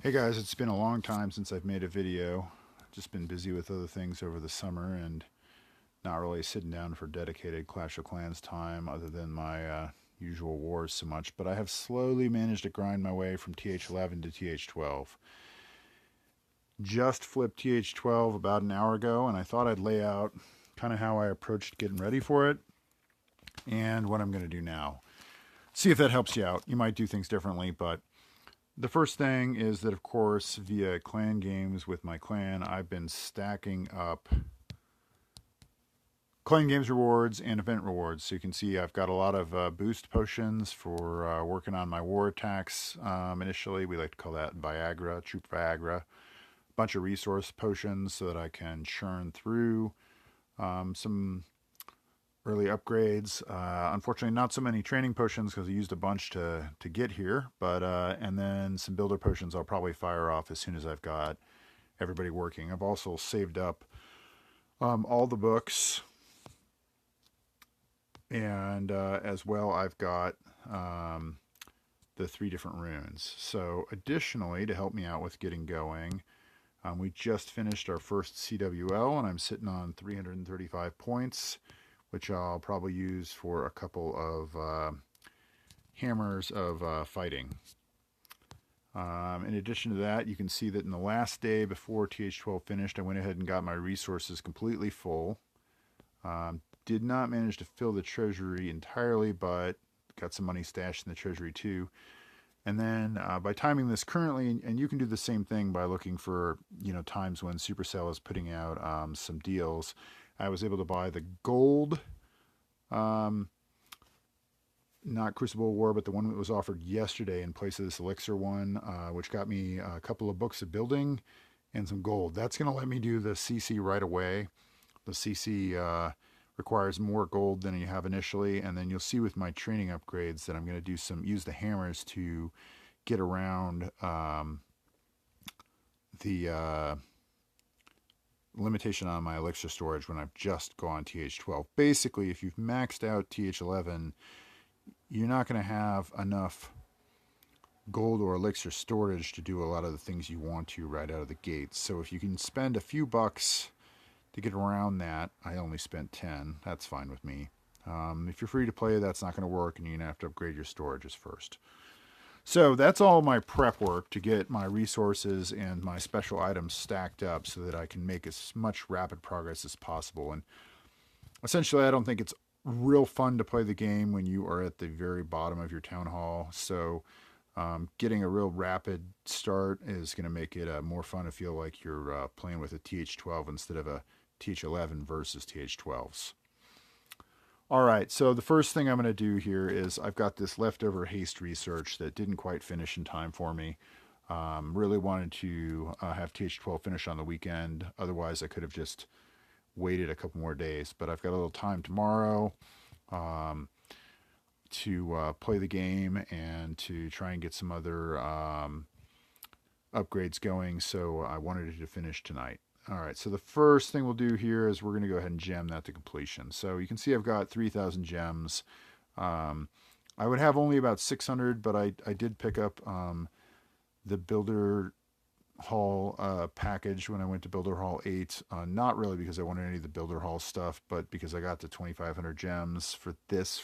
Hey guys, it's been a long time since I've made a video. Just been busy with other things over the summer and not really sitting down for dedicated Clash of Clans time other than my usual wars so much. But I have slowly managed to grind my way from TH11 to TH12. Just flipped TH12 about an hour ago, and I thought I'd lay out kind of how I approached getting ready for it and what I'm going to do now. See if that helps you out. You might do things differently, but the first thing is that, of course, via clan games with my clan, I've been stacking up clan games rewards and event rewards. So you can see I've got a lot of boost potions for working on my war attacks. Initially, we like to call that Viagra, troop Viagra. A bunch of resource potions so that I can churn through some early upgrades. Unfortunately, not so many training potions because I used a bunch to get here. But and then some builder potions I'll probably fire off as soon as I've got everybody working. I've also saved up all the books, and as well I've got the 3 different runes. So additionally, to help me out with getting going, we just finished our first CWL, and I'm sitting on 335 points, which I'll probably use for a couple of hammers of fighting. In addition to that, you can see that in the last day before TH12 finished, I went ahead and got my resources completely full. Did not manage to fill the treasury entirely, but got some money stashed in the treasury too. And then by timing this currently, and you can do the same thing by looking for times when Supercell is putting out some deals, I was able to buy the gold, not Crucible War, but the one that was offered yesterday in place of this Elixir one, which got me a couple of books of building and some gold. That's going to let me do the CC right away. The CC requires more gold than you have initially, and then you'll see with my training upgrades that I'm going to do use the hammers to get around the limitation on my elixir storage when I've just gone TH12. Basically, if you've maxed out TH11, you're not going to have enough gold or elixir storage to do a lot of the things you want to right out of the gates. So if you can spend a few bucks to get around that, I only spent 10. That's fine with me. If you're free to play, that's not going to work, and you're going to have to upgrade your storages first. So that's all my prep work to get my resources and my special items stacked up so that I can make as much rapid progress as possible. And essentially, I don't think it's real fun to play the game when you are at the very bottom of your town hall. So getting a real rapid start is going to make it more fun to feel like you're playing with a TH12 instead of a TH11 versus TH12s. All right, so the first thing I'm going to do here is I've got this leftover haste research that didn't quite finish in time for me. Really wanted to have TH12 finish on the weekend. Otherwise, I could have just waited a couple more days. But I've got a little time tomorrow to play the game and to try and get some other upgrades going. So I wanted it to finish tonight. All right, so the first thing we'll do here is we're going to go ahead and gem that to completion. So you can see I've got 3,000 gems. I would have only about 600, but I did pick up the Builder Hall package when I went to Builder Hall 8. Not really because I wanted any of the Builder Hall stuff, but because I got the 2,500 gems for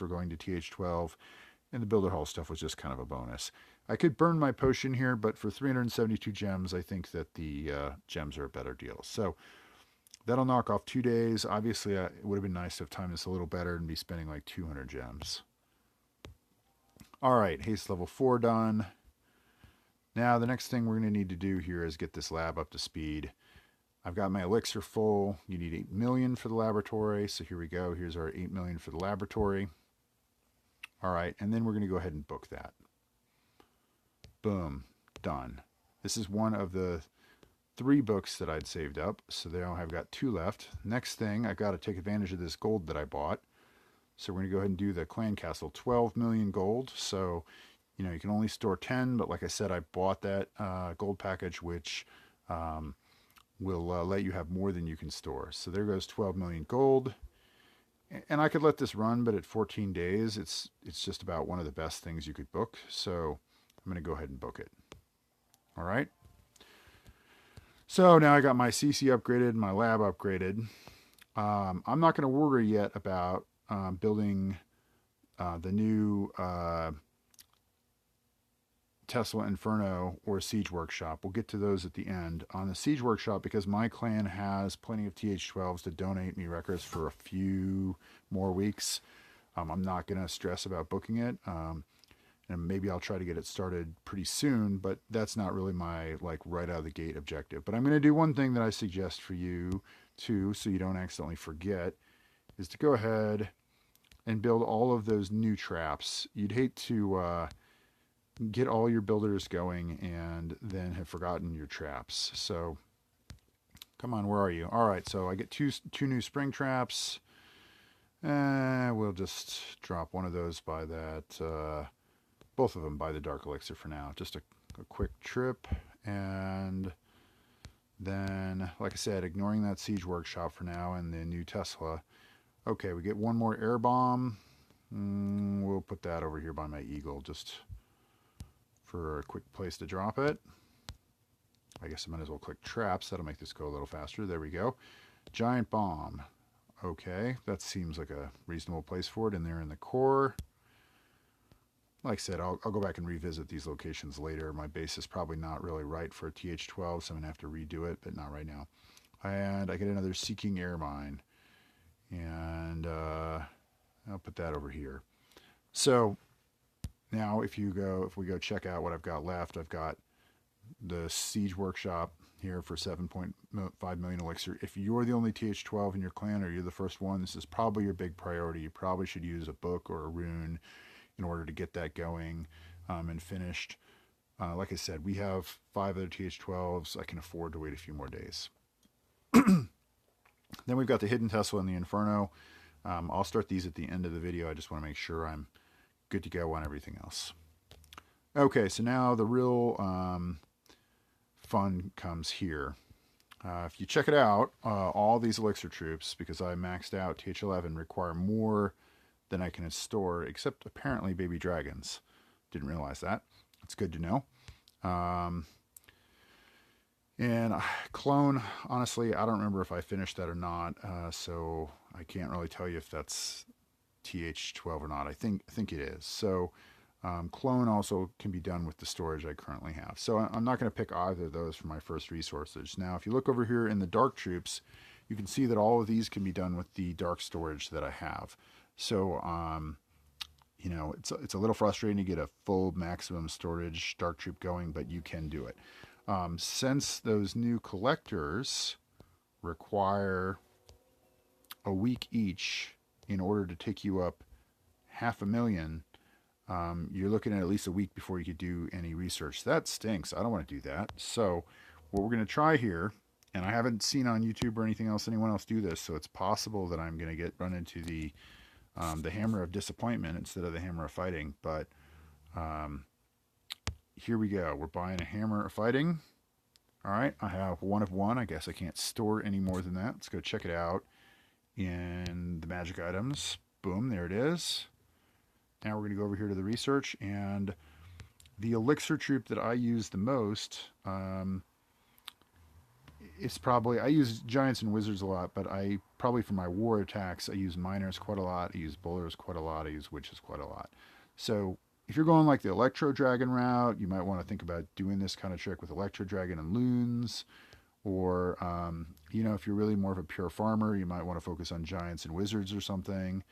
going to TH12, and the Builder Hall stuff was just kind of a bonus. I could burn my potion here, but for 372 gems, I think that the gems are a better deal. So that'll knock off 2 days. Obviously, it would have been nice to have timed this a little better and be spending like 200 gems. All right, haste level 4 done. Now, the next thing we're going to need to do here is get this lab up to speed. I've got my elixir full. You need 8 million for the laboratory. So here we go. Here's our 8 million for the laboratory. All right, and then we're going to go ahead and book that. Boom, done. This is one of the 3 books that I'd saved up, so now I've got 2 left. Next thing, I've got to take advantage of this gold that I bought. So we're going to go ahead and do the clan castle, 12 million gold. So, you can only store 10, but like I said, I bought that gold package, which will let you have more than you can store. So there goes 12 million gold. And I could let this run, but at 14 days, it's just about one of the best things you could book. So I'm going to go ahead and book it. All right. So now I got my CC upgraded, my lab upgraded. I'm not going to worry yet about building the new Tesla Inferno or Siege Workshop. We'll get to those at the end. On the Siege Workshop, because my clan has plenty of TH12s to donate me records for a few more weeks, I'm not going to stress about booking it. And maybe I'll try to get it started pretty soon, but that's not really my like right out of the gate objective. But I'm going to do one thing that I suggest for you too, so you don't accidentally forget, is to go ahead and build all of those new traps. You'd hate to get all your builders going and then have forgotten your traps. So come on, where are you? All right, so I get two new spring traps. We'll just drop one of those by that. Both of them by the Dark Elixir for now. Just a quick trip. And then, like I said, ignoring that Siege Workshop for now and the new Tesla. Okay, we get one more air bomb. We'll put that over here by my Eagle just for a quick place to drop it. I guess I might as well click traps. That'll make this go a little faster. There we go. Giant bomb. Okay, that seems like a reasonable place for it in there in the core. Like I said, I'll go back and revisit these locations later. My base is probably not really right for a TH12, so I'm going to have to redo it, but not right now. And I get another Seeking Air Mine. And I'll put that over here. So now if we go check out what I've got left, I've got the Siege Workshop here for 7.5 million elixir. If you're the only TH12 in your clan or you're the first one, this is probably your big priority. You probably should use a book or a rune in order to get that going and finished. Like I said, we have 5 other TH12s. I can afford to wait a few more days. Then we've got the Hidden Tesla and the Inferno. I'll start these at the end of the video. I just want to make sure I'm good to go on everything else. Okay, so now the real fun comes here. If you check it out, all these elixir troops, because I maxed out TH11, require more than I can store, except apparently baby dragons. Didn't realize that. It's good to know. And clone, honestly, I don't remember if I finished that or not, so I can't really tell you if that's TH12 or not. I think it is. So clone also can be done with the storage I currently have. So I'm not going to pick either of those for my first resources. Now, if you look over here in the dark troops, you can see that all of these can be done with the dark storage that I have. So, you know, it's a little frustrating to get a full maximum storage dark troop going, but you can do it. Since those new collectors require a week each in order to take you up 500,000, you're looking at least a week before you could do any research. That stinks. I don't want to do that. So what we're going to try here, and I haven't seen on YouTube or anything else anyone else do this, so it's possible that I'm going to run into the hammer of disappointment instead of the hammer of fighting. But here we go. We're buying a hammer of fighting. All right, I have 1 of 1. I guess I can't store any more than that. Let's go check it out in the magic items. Boom, there it is. Now we're going to go over here to the research, and the elixir troop that I use the most, it's probably, I use giants and wizards a lot, but I probably for my war attacks, I use miners quite a lot, I use bowlers quite a lot, I use witches quite a lot. So if you're going like the electro dragon route, you might want to think about doing this kind of trick with electro dragon and loons. Or, you know, if you're really more of a pure farmer, you might want to focus on giants and wizards or something.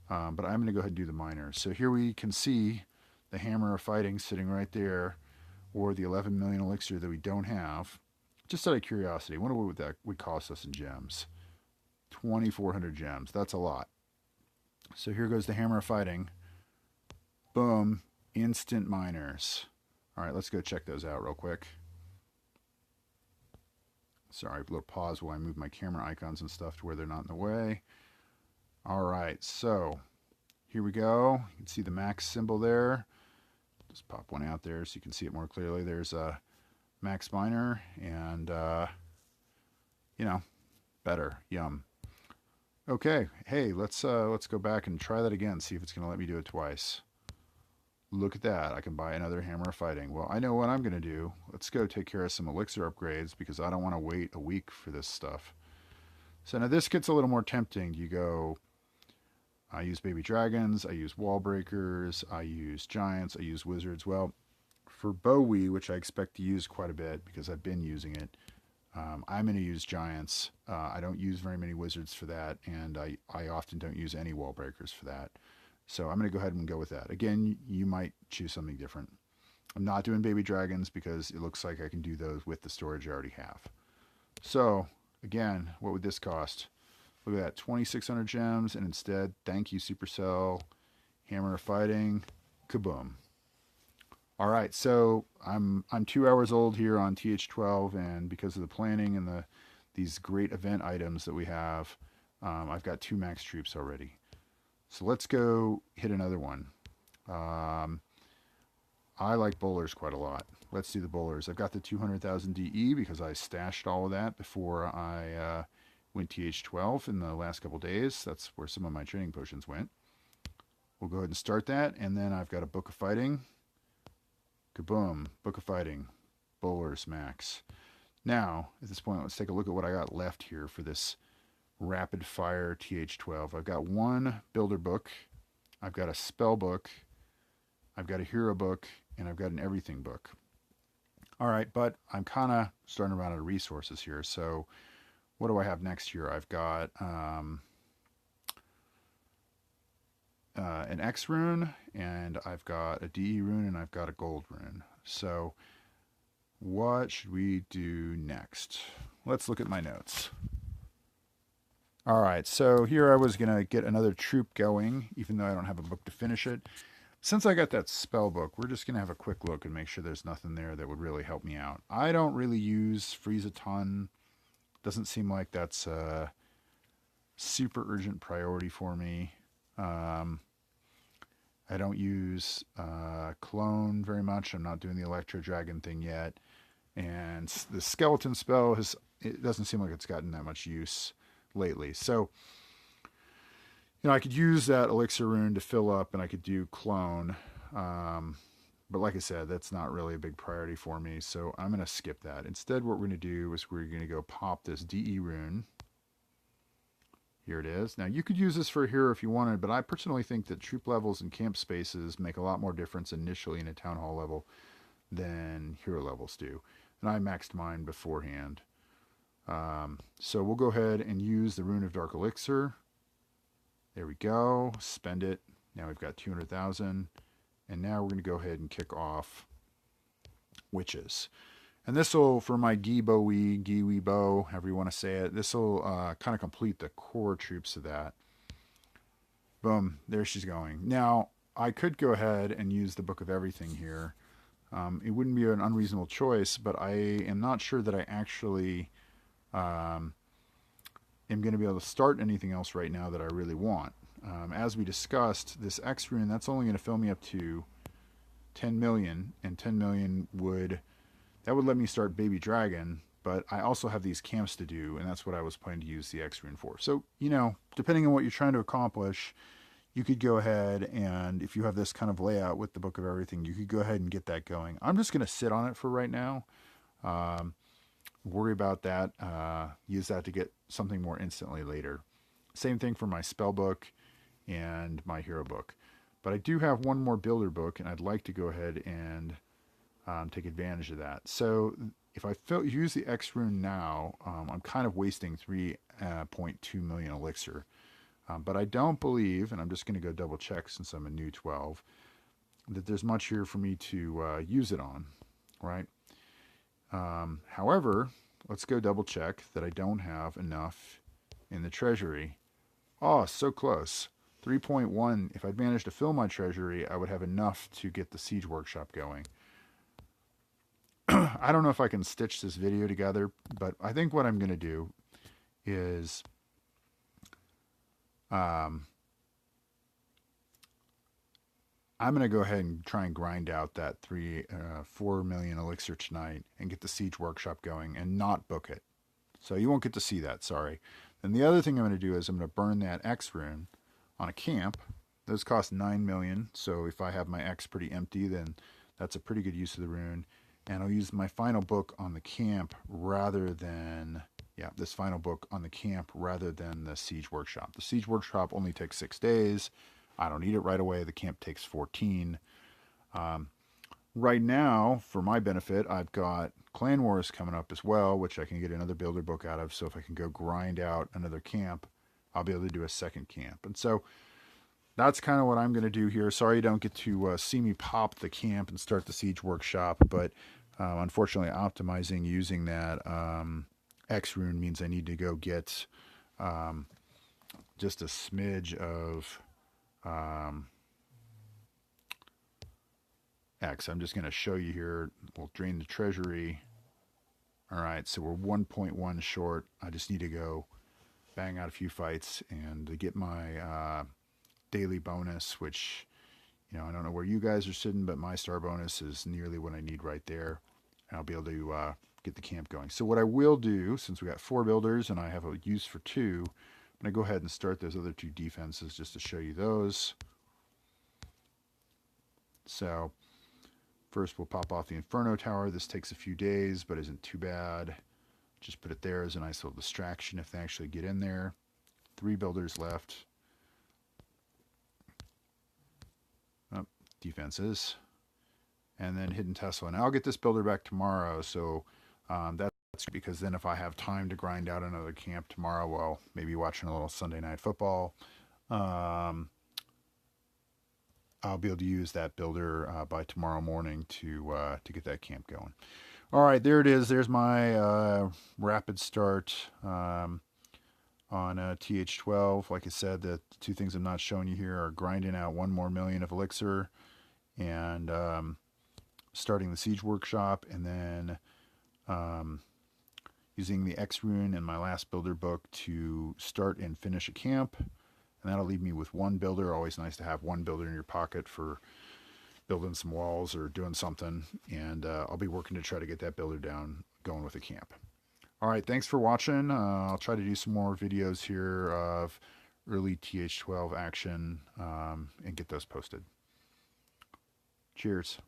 But I'm going to go ahead and do the miners. So here we can see the hammer of fighting sitting right there, or the 11 million elixir that we don't have. Just out of curiosity, I wonder what that would cost us in gems. 2,400 gems. That's a lot. So here goes the hammer of fighting. Boom. Instant miners. All right, let's go check those out real quick. Sorry, a little pause while I move my camera icons and stuff to where they're not in the way. All right, so here we go. You can see the max symbol there. Just pop one out there so you can see it more clearly. There's a max miner, and you know, better. Yum. Okay, hey, let's go back and try that again. See if it's going to let me do it twice. look at that. I can buy another Hammer of Fighting. Well, I know what I'm going to do. Let's go take care of some elixir upgrades because I don't want to wait a week for this stuff. So now this gets a little more tempting. You go, I use baby dragons, I use wall breakers, I use giants, I use wizards. Well, for Bowie, which I expect to use quite a bit because I've been using it, I'm going to use giants. I don't use very many wizards for that, and I often don't use any wall breakers for that. So I'm going to go ahead and go with that. Again, you might choose something different. I'm not doing baby dragons because it looks like I can do those with the storage I already have. So again, what would this cost? Look at that, 2,600 gems, and instead, thank you Supercell, Hammer of Fighting, kaboom. All right, so I'm 2 hours old here on TH12, and because of the planning and these great event items that we have, I've got 2 max troops already. So let's go hit another one. I like bowlers quite a lot. Let's do the bowlers. I've got the 200,000 DE because I stashed all of that before I went TH12 in the last couple days. That's where some of my training potions went. We'll go ahead and start that, and then I've got a Book of Fighting. Kaboom, Book of Fighting, bowlers max. Now, at this point, let's take a look at what I got left here for this rapid fire TH12. I've got 1 builder book, I've got a spell book, I've got a hero book, and I've got an everything book. All right, but I'm kind of starting to run out of resources here. So what do I have next here? I've got an X rune, and I've got a DE rune, and I've got a gold rune. So what should we do next? Let's look at my notes. All right, so here I was going to get another troop going, even though I don't have a book to finish it. Since I got that spell book, we're just going to have a quick look and make sure there's nothing there that would really help me out. I don't really use freeze a ton. Doesn't seem like that's a super urgent priority for me. I don't use clone very much. I'm not doing the Electro Dragon thing yet. And the skeleton spell, it doesn't seem like it's gotten that much use lately. So, I could use that elixir rune to fill up, and I could do clone. But like I said, that's not really a big priority for me, so I'm going to skip that. Instead, what we're going to do is we're going to go pop this DE rune. Here it is. Now, you could use this for a hero if you wanted, but I personally think that troop levels and camp spaces make a lot more difference initially in a town hall level than hero levels do. And I maxed mine beforehand. So we'll go ahead and use the Rune of Dark Elixir. There we go. Spend it. Now we've got 200,000. And now we're going to go ahead and kick off Witches. And this will, for my Giwi Bow, however you want to say it, this will kind of complete the core troops of that. Boom. There she's going. Now, I could go ahead and use the Book of Everything here. It wouldn't be an unreasonable choice, but I am not sure that I actually am going to be able to start anything else right now that I really want. As we discussed, this X rune, that's only going to fill me up to 10 million, and 10 million would let me start Baby Dragon, but I also have these camps to do, and that's what I was planning to use the X rune for. So, depending on what you're trying to accomplish, you could go ahead and, if you have this kind of layout with the Book of Everything, you could go ahead and get that going. I'm just going to sit on it for right now. Worry about that. Use that to get something more instantly later. Same thing for my spell book and my hero book. But I do have one more builder book, and I'd like to go ahead and take advantage of that. So if I use the X rune now, I'm kind of wasting 3.2 million elixir. But I don't believe, and I'm just going to go double check since I'm a new 12, that there's much here for me to use it on, right? However, let's go double check that I don't have enough in the treasury. Oh, so close. 3.1. If I'd managed to fill my treasury, I would have enough to get the Siege Workshop going. I don't know if I can stitch this video together, but I think what I'm going to do is I'm going to go ahead and try and grind out that 4 million elixir tonight and get the Siege Workshop going and not book it. So you won't get to see that, sorry. And the other thing I'm going to do is I'm going to burn that X rune on a camp, those cost 9 million. So if I have my X pretty empty, then that's a pretty good use of the rune. And I'll use my final book on the camp rather than, yeah, this final book on the camp rather than the Siege Workshop. The Siege Workshop only takes 6 days. I don't need it right away. The camp takes 14. Right now, for my benefit, I've got Clan Wars coming up as well, which I can get another builder book out of. So if I can go grind out another camp, I'll be able to do a second camp. And so that's kind of what I'm going to do here. Sorry you don't get to see me pop the camp and start the Siege Workshop, but unfortunately optimizing using that X rune means I need to go get just a smidge of X. I'm just going to show you here. We'll drain the treasury. All right, so we're 1.1 short. I just need to go bang out a few fights and to get my daily bonus, which, you know, I don't know where you guys are sitting, but my star bonus is nearly what I need right there. And I'll be able to get the camp going. So what I will do, since we got 4 builders and I have a use for 2, I'm going to go ahead and start those other 2 defenses just to show you those. So first we'll pop off the Inferno Tower. This takes a few days, but isn't too bad. Just put it there as a nice little distraction if they actually get in there. 3 builders left. Oh, defenses. And then Hidden Tesla. And I'll get this builder back tomorrow, so that's because then if I have time to grind out another camp tomorrow, well, maybe watching a little Sunday Night Football, I'll be able to use that builder by tomorrow morning to get that camp going. All right, there it is. There's my rapid start on TH12. Like I said, the 2 things I'm not showing you here are grinding out 1 more million of elixir and starting the Siege Workshop, and then using the X rune in my last builder book to start and finish a camp. And that'll leave me with 1 builder. Always nice to have 1 builder in your pocket for building some walls or doing something. And I'll be working to try to get that builder down going with a camp. All right, thanks for watching. I'll try to do some more videos here of early TH12 action and get those posted. Cheers.